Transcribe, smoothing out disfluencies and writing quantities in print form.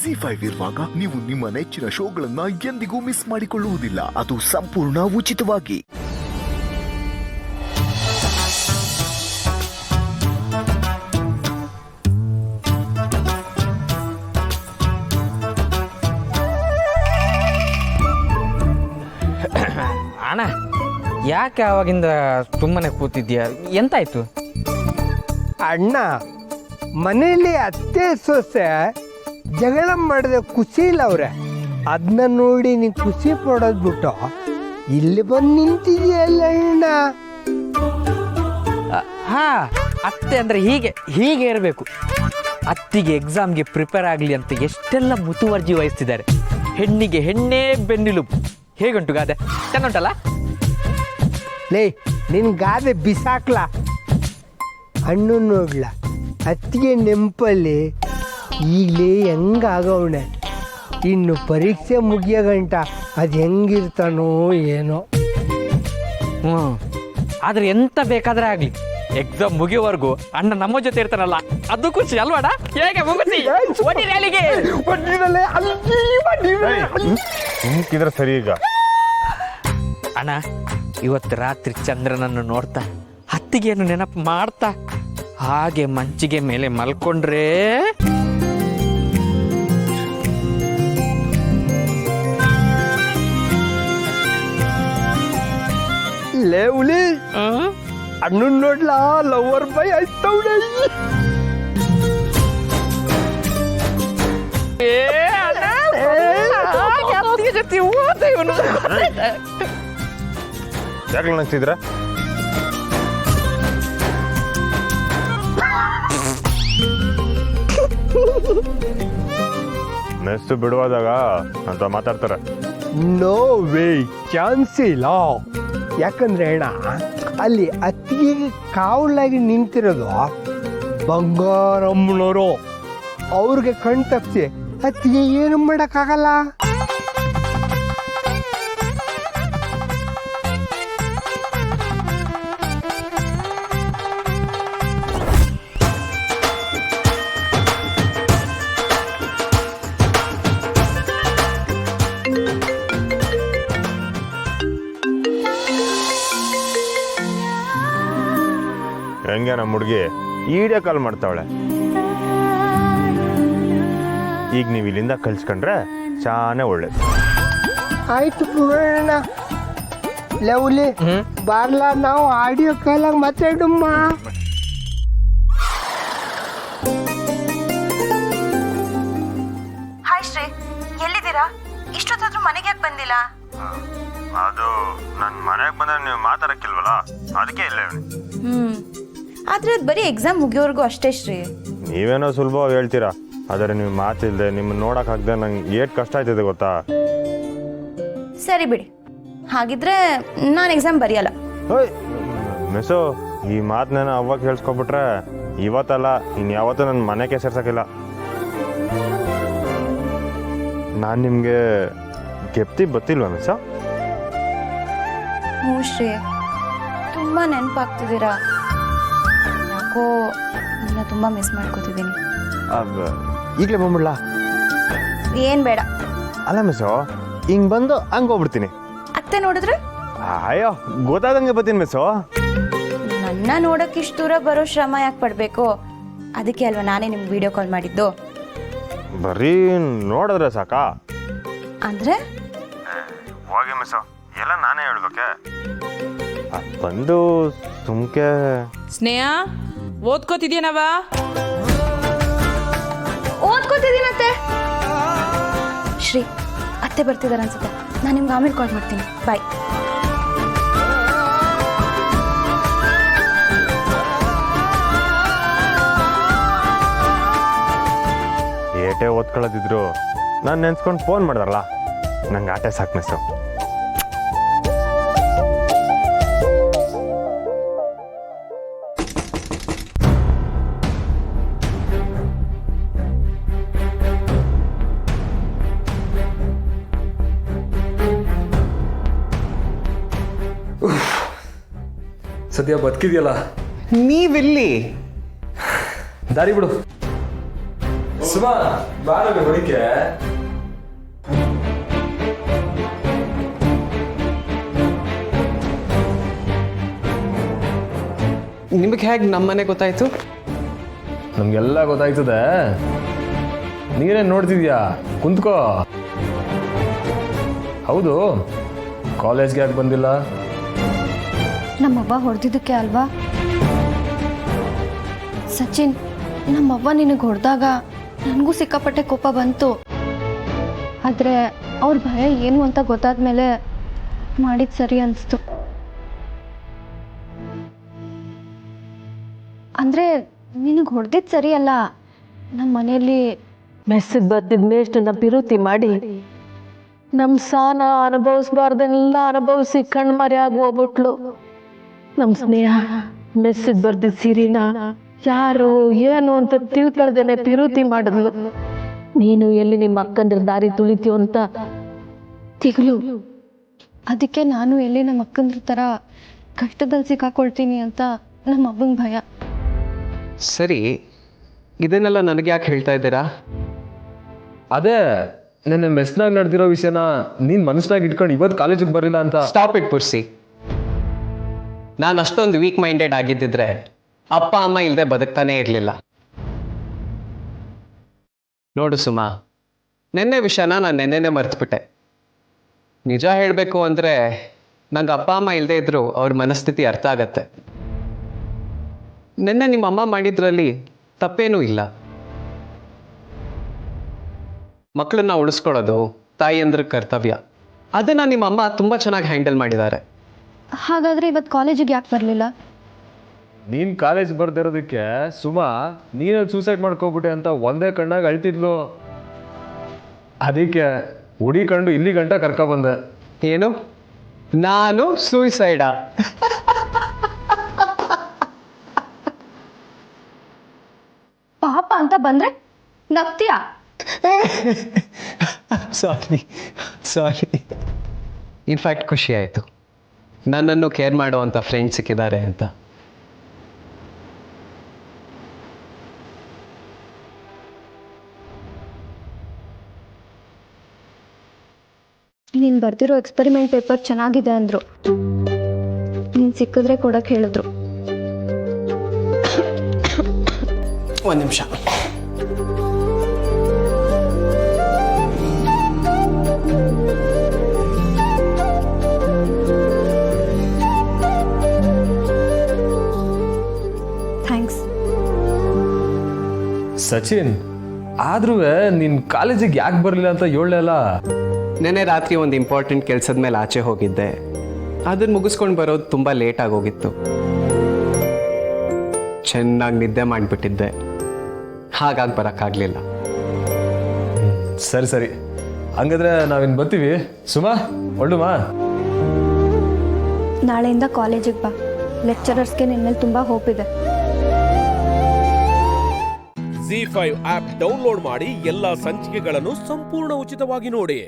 ZEE5 ಇರುವಾಗ ನೀವು ನಿಮ್ಮ ನೆಚ್ಚಿನ ಶೋಗಳನ್ನ ಎಂದಿಗೂ ಮಿಸ್ ಮಾಡಿಕೊಳ್ಳುವುದಿಲ್ಲ. ಅದು ಸಂಪೂರ್ಣ ಉಚಿತವಾಗಿ. ಅಣ್ಣ ಯಾಕೆ ಆವಾಗಿಂದ ಸುಮ್ಮನೆ ಕೂತಿದ್ಯಾ? ಎಂತಾಯ್ತು? ಅಣ್ಣ ಮನೆಯಲ್ಲಿ ಅತ್ತೆ ಸೊಸೆ ಜಗಳ ಮಾಡಿದೆ ಖುಷಿ ಇಲ್ಲ ಅವ್ರೆ. ಅದನ್ನ ನೋಡಿ ನೀನು ಖುಷಿ ಪಡೋದು ಬಿಟ್ಟು ಇಲ್ಲಿ ಬಂದು ನಿಂತಿದೆಯಲ್ಲ ಅಣ್ಣ. ಹಾ, ಅತ್ತೆ ಅಂದರೆ ಹೀಗೆ ಇರಬೇಕು. ಅತ್ತಿಗೆ ಎಕ್ಸಾಮ್ಗೆ ಪ್ರಿಪೇರ್ ಆಗಲಿ ಅಂತ ಎಷ್ಟೆಲ್ಲ ಮುತುವರ್ಜಿ ವಹಿಸ್ತಿದ್ದಾರೆ. ಹೆಣ್ಣಿಗೆ ಹೆಣ್ಣೇ ಬೆನ್ನೆಲುಬು. ಹೇಗುಂಟು ಗಾದೆ? ಚೆನ್ನುಂಟಲ್ಲ? ಲೇ ನಿನ್ ಗಾದೆ ಬಿಸಾಕ್ಲ. ಹಣ್ಣು ನೋಡ್ಲ ಅತ್ತಿಗೆ ನೆಂಪಲ್ಲಿ ಈಗಲೇ ಹೆಂಗಾಗವಣೆ. ಇನ್ನು ಪರೀಕ್ಷೆ ಮುಗಿಯೋ ಗಂಟ ಅದು ಹೆಂಗಿರ್ತಾನೋ ಏನೋ. ಆದ್ರೆ ಎಂತ ಬೇಕಾದ್ರೆ ಆಗ್ಲಿ, ಎಕ್ಸಾಮ್ ಮುಗಿಯೋವರೆಗೂ ಅಣ್ಣ ನಮ್ಮ ಜೊತೆ ಇರ್ತಾನಲ್ಲ, ಅದು ಖುಷಿ ಅಲ್ವಾಡ? ಹೇಗೆ ಮುಗಿಸಿ ನಿಂತಿದ್ರೆ ಸರಿ. ಈಗ ಅಣ್ಣ ಇವತ್ತು ರಾತ್ರಿ ಚಂದ್ರನನ್ನು ನೋಡ್ತಾ ಹತ್ತಿಗೆಯನ್ನು ನೆನಪು ಮಾಡ್ತಾ ಹಾಗೆ ಮಂಚಿಗೆ ಮೇಲೆ ಮಲ್ಕೊಂಡ್ರೆ ಲೇ ಹುಲಿ ಅಣ್ಣು ನೋಡ್ಲಾ ಲವರ್ ಬೈ ಆಯ್ತವ್ರೆ. ಯಾಕೆ ಅನಿಸ್ತಿದ್ರ? ಮೆಸ್ಸು ಬಿಡುವಾದಾಗ ಅಂತ ಮಾತಾಡ್ತಾರೆ. ನೋ ವೇ, ಚಾನ್ಸ್ ಇಲ್ಲ. ಯಾಕಂದ್ರೆ ಅಣ್ಣ ಅಲ್ಲಿ ಅತ್ತಿಗೆ ಕಾವಲಾಗಿ ನಿಂತಿರೋದು ಬಂಗಾರಮ್ಮನವರು. ಅವ್ರಿಗೆ ಕಣ್ ತಪ್ಪಿಸಿ ಅತ್ತಿಗೆ ಏನು ಮಾಡೋಕ್ಕಾಗಲ್ಲ. ಹೆಂಗೆ ನಮ್ಮ ಹುಡುಗಿ ಈಡೇ ಕಾಲ್ ಮಾಡ್ತಾವಳೆ. ಈಗ ನೀವು ಇಲ್ಲಿಂದ ಕಳ್ಸ್ಕೊಂಡ್ರೆ ಚಾನೆ ಒಳ್ಳೇದು. ಆಯ್ತು ಬಿಡೋಣ. ಲವ್ಲಿ ಬಾರ್ಲಾ, ನಾವು ಆಡಿಯೋ ಕಾಲಾಗ ಮಾತಾಡಮ್ಮ. ಹಾಯ್ ಶ್ರೀ, ಎಲ್ಲಿದ್ದೀರಾ? ಇಷ್ಟೊತ್ತಾದ್ರೂ ಮನೆಗೆ ಯಾಕೆ ಬಂದಿಲ್ಲ? ಅದು ನನ್ನ ಮನೆಗೆ ಬಂದ್ರೆ ನೀವು ಮಾತಾಡಕ್ಕಿಲ್ವಲ್ಲ, ಅದಕ್ಕೆ ಇಲ್ಲೇ. ಆದ್ರೆ ಅದು ಬರೀ ಎಕ್ಸಾಮ್ ಮುಗಿಯೋವರೆಗೂ ಅಷ್ಟೇ ಶ್ರೀ. ನೀವೇನೋ ಸುಲಭವಾಗಿ ಹೇಳ್ತೀರಾ, ಆದರೆ ನೀವು ಮಾತಿಲ್ದೆ ನಿಮ್ಮನ್ನ ನೋಡೋಕ್ಕಾಗದೆ ನಂಗೆ ಏಟ್ ಕಷ್ಟ ಆಯ್ತದೆ ಗೊತ್ತಾ? ಸರಿ ಬಿಡಿ, ಹಾಗಿದ್ರೆ ನಾನು ಎಕ್ಸಾಮ್ ಬರೆಯಲ್ಲ. ಓಯ್ ಮಿಸ್ಸು, ಈ ಮಾತನ್ನ ಅವಾಗ ಹೇಳ್ಸ್ಕೊಬಿಟ್ರೆ ಇವತ್ತಲ್ಲ ಇನ್ಯಾವತ್ತೂ ನನ್ನ ಮನೆಗೆ ಸೇರ್ಸೋಕ್ಕಿಲ್ಲ. ನಾನು ನಿಮಗೆ ಗೆಪ್ತಿ ಬತ್ತಿಲ್ವಾ ಮಿಸ್ಸು? ಹ್ಞೂ ಶ್ರೀ, ತುಂಬ ನೆನಪಾಗ್ತಿದ್ದೀರಾ. ಯಾಕೋ ನಿನ್ನ ತುಂಬ ಮಿಸ್ ಮಾಡ್ಕೋತಿದ್ದೀನಿ. ಈಗಲೇ ಬಂದ್ಬಿಡ್ಲಾ? ಏನು ಬೇಡ. ಅಲ್ಲ ಮಿಸ್ಸು, ಹಿಂಗೆ ಬಂದು ಹಂಗೆ ಹೋಗ್ಬಿಡ್ತೀನಿ. ಅತ್ತೆ ನೋಡಿದ್ರೆ? ಅಯ್ಯೋ ಗೊತ್ತಾದಂಗೆ ಬರ್ತೀನಿ ಮಿಸ್ಸು. ನನ್ನ ನೋಡೋಕೆ ಇಷ್ಟು ದೂರ ಬರೋ ಶ್ರಮ ಯಾಕೆ ಪಡಬೇಕು? ಅದಕ್ಕೆ ಅಲ್ವಾ ನಾನೇ ನಿಮ್ಗೆ ವಿಡಿಯೋ ಕಾಲ್ ಮಾಡಿದ್ದು. ಬರೀ ನೋಡಿದ್ರೆ ಸಾಕಾ? ಅಂದರೆ ಹೋಗಿ ಮಿಸ್ಸು, ಎಲ್ಲ ನಾನೇ ಹೇಳ್ಬೇಕೆ? ಬಂದು ಸುಮ್ಕೆ ಸ್ನೇಹ ಓದ್ಕೋತಿದ್ಯನವ? ಓದ್ಕೋತಿದ್ದೀನತ್ತೆ. ಶ್ರೀ, ಅತ್ತೆ ಬರ್ತಿದ್ದಾರೆ ಅನ್ಸುತ್ತೆ. ನಾನು ನಿಮ್ಗೆ ಆಮೇಲೆ ಕಾಲ್ ಮಾಡ್ತೀನಿ. ಬಾಯ್. ಏಟೇ ಓದ್ಕೊಳ್ಳೋದಿದ್ರು ನಾನು ನೆನ್ಸ್ಕೊಂಡು ಫೋನ್ ಮಾಡಿದಾರಲ್ಲ, ನಂಗೆ ಆಟೆ ಸಾಕು ಮಿಸ್ಸು. ಸದ್ಯ ಬದುಕಿದೆಯಲ್ಲ. ನೀವೆಲ್ಲಿ? ದಾರಿ ಬಿಡು. ಸುಮಾ ಬಾರಲ್ಲ ಹೊಡಿಕೆ. ನಿಮಗೆ ಹೇಗೆ ನಮ್ಮನೆ ಗೊತ್ತಾಯ್ತು? ನಮ್ಗೆಲ್ಲ ಗೊತ್ತಾಯ್ತದೆ. ನೀನೇನ್ ನೋಡ್ತಿದ್ಯಾ? ಕುಂತ್ಕೋ. ಹೌದು, ಕಾಲೇಜ್ಗೆ ಯಾಕೆ ಬಂದಿಲ್ಲ? ನಮ್ಮವ್ವ ಹೊಡೆದಿದ್ದಕ್ಕೆ ಅಲ್ವಾ? ಸಚಿನ್, ನಮ್ಮವ್ವ ನಿನಗೆ ಹೊಡೆದಾಗ ನನಗೂ ಸಿಕ್ಕಾಪಟ್ಟೆ ಕೋಪ ಬಂತು. ಆದರೆ ಅವ್ರ ಭಯ ಏನು ಅಂತ ಗೊತ್ತಾದ್ಮೇಲೆ ಮಾಡಿದ್ದು ಸರಿ ಅನಿಸ್ತು. ಅಂದರೆ ನಿನಗೆ ಹೊಡೆದಿದ್ದು ಸರಿ ಅಲ್ಲ. ನಮ್ಮ ಮನೆಯಲ್ಲಿ ಮೆಸ್ಸಿಗೆ ಬರ್ತಿದ್ದ ಮೇಷ್ಟನ್ನ ಪಿರುತಿ ಮಾಡಿ ನಮ್ಮ ಸಾನ ಅನುಭವಿಸ್ಬಾರ್ದೆಲ್ಲ ಅನುಭವಿಸಿ ಕಣ್ಮರೆ ಆಗಿ ಹೋಗ್ಬಿಟ್ಲು. ನಮ್ಮ ಸ್ನೇಹ ಮೆಸ್ಸಿಗೆ ಬರ್ದಿದ್ದ ಸಿರಿನ ಯಾರು ಏನು ಅಂತ ತಿಳ್ಕೊಳ್ದೇನೆ ಪಿರುತಿ ಮಾಡಿದ್ಲು. ನೀನು ಎಲ್ಲಿ ನಿಮ್ಮ ಅಕ್ಕಂದ್ರ ದಾರಿ ತುಳಿತೀವ ಅಂತ ತಿಗಳು. ಅದಕ್ಕೆ ನಾನು ಎಲ್ಲಿ ನಮ್ಮ ಅಕ್ಕಂದ್ರ ಥರ ಕಷ್ಟದಲ್ಲಿ ಸಿಕ್ಕಾಕೊಳ್ತೀನಿ ಅಂತ ನಮ್ಮ ಅಪ್ಪಂಗೆ ಭಯ. ಸರಿ, ಇದನ್ನೆಲ್ಲ ನನಗೆ ಯಾಕೆ ಹೇಳ್ತಾ ಇದ್ದೀರಾ? ಅದೇ ನನ್ನ ಮೆಸ್ನಾಗ ನಡೆದಿರೋ ವಿಷಯನ ನೀನ್ ಮನಸ್ನಾಗ ಇಟ್ಕೊಂಡು ಇವತ್ತು ಕಾಲೇಜಿಗೆ ಬರಲಿಲ್ಲ ಅಂತ. ಸ್ಟಾಪ್ ಇಟ್ ಪುರ್ಸಿ. ನಾನು ಅಷ್ಟೊಂದು ವೀಕ್ ಮೈಂಡೆಡ್ ಆಗಿದ್ದಿದ್ರೆ ಅಪ್ಪ ಅಮ್ಮ ಇಲ್ಲದೆ ಬದುಕ್ತಾನೇ ಇರಲಿಲ್ಲ. ನೋಡು ಸುಮಾ, ನೆನ್ನೆ ವಿಷಯನ ನಾನು ನೆನ್ನೆನೇ ಮರ್ತ್ಬಿಟ್ಟೆ. ನಿಜ ಹೇಳಬೇಕು ಅಂದರೆ ನಂಗೆ ಅಪ್ಪ ಅಮ್ಮ ಇಲ್ಲದೆ ಇದ್ದರೂ ಅವ್ರ ಮನಸ್ಥಿತಿ ಅರ್ಥ ಆಗತ್ತೆ. ನೆನ್ನೆ ನಿಮ್ಮ ಅಮ್ಮ ಮಾಡಿದ್ರಲ್ಲಿ ತಪ್ಪೇನೂ ಇಲ್ಲ. ಮಕ್ಕಳನ್ನ ಉಳಿಸ್ಕೊಳ್ಳೋದು ತಾಯಿಯಂದ್ರ ಕರ್ತವ್ಯ. ಅದನ್ನು ನಿಮ್ಮ ಅಮ್ಮ ತುಂಬ ಚೆನ್ನಾಗಿ ಹ್ಯಾಂಡಲ್ ಮಾಡಿದ್ದಾರೆ. ಹಾಗಾದರೆ ಇವತ್ತು ಕಾಲೇಜಿಗೆ ಯಾಕೆ ಬರಲಿಲ್ಲ? ನೀನ್ ಕಾಲೇಜ್ ಬರ್ದಿರೋದಕ್ಕೆ ಸುಮಾ ನೀನಲ್ಲಿ ಸೂಸೈಡ್ ಮಾಡ್ಕೋಬಿಟ್ಟೆ ಅಂತ ಒಂದೇ ಕಣ್ಣಾಗ ಅಳ್ತಿದ್ಲು. ಅದಕ್ಕೆ ಹುಡಿಕೊಂಡು ಇಲ್ಲಿ ಗಂಟ ಕರ್ಕೊ ಬಂದೆ. ಏನು, ನಾನು ಸೂಸೈಡಾ? ಪಾಪ ಅಂತ ಬಂದರೆ ನಗ್ತೀಯಾ? ಸಾರಿ. ಇನ್ಫ್ಯಾಕ್ಟ್ ಖುಷಿ ಆಯಿತು ನನ್ನನ್ನು ಕೇರ್ ಮಾಡುವಂಥ ಫ್ರೆಂಡ್ಸ್ ಸಿಕ್ಕಿದ್ದಾರೆ ಅಂತ. ನೀನು ಬರ್ದಿರೋ ಎಕ್ಸ್ಪೆರಿಮೆಂಟ್ ಪೇಪರ್ ಚೆನ್ನಾಗಿದೆ ಅಂದರು. ನೀನು ಸಿಕ್ಕಿದ್ರೆ ಕೊಡಕ್ಕೆ ಹೇಳಿದ್ರು. ಒಂದು ನಿಮಿಷ. ಥ್ಯಾಂಕ್ಸ್. ಸಚಿನ್, ಆದ್ರೂ ನಿನ್ ಕಾಲೇಜಿಗೆ ಯಾಕೆ ಬರಲಿಲ್ಲ ಅಂತ ಹೇಳಲ್ಲ. ನೆನ್ನೆ ರಾತ್ರಿ ಒಂದು ಇಂಪಾರ್ಟೆಂಟ್ ಕೆಲಸದ ಮೇಲೆ ಆಚೆ ಹೋಗಿದ್ದೆ. ಅದನ್ನು ಮುಗಿಸ್ಕೊಂಡು ಬರೋದು ತುಂಬ ಲೇಟ್ ಆಗೋಗಿತ್ತು. ಚೆನ್ನಾಗಿ ನಿದ್ದೆ ಮಾಡಿಬಿಟ್ಟಿದ್ದೆ, ಹಾಗಾಗಿ ಬರೋಕ್ಕಾಗಲಿಲ್ಲ. ಸರಿ, ಹಂಗಾದ್ರೆ ನಾವಿನ್ ಬರ್ತೀವಿ. ಸುಮಾ ಒಳ್ಳುಮಾ. ನಾಳೆಯಿಂದ ಕಾಲೇಜಿಗೆ ಬಾ. ಲೆಕ್ಚರರ್ಸ್ಗೆ ನಿನ್ನ ಮೇಲೆ ತುಂಬ ಹೋಪ್ ಇದೆ. ZEE5 ಆಪ್ ಡೌನ್ಲೋಡ್ ಮಾಡಿ ಎಲ್ಲಾ ಸಂಚಿಕೆಗಳನ್ನು ಸಂಪೂರ್ಣ ಉಚಿತವಾಗಿ ನೋಡಿ.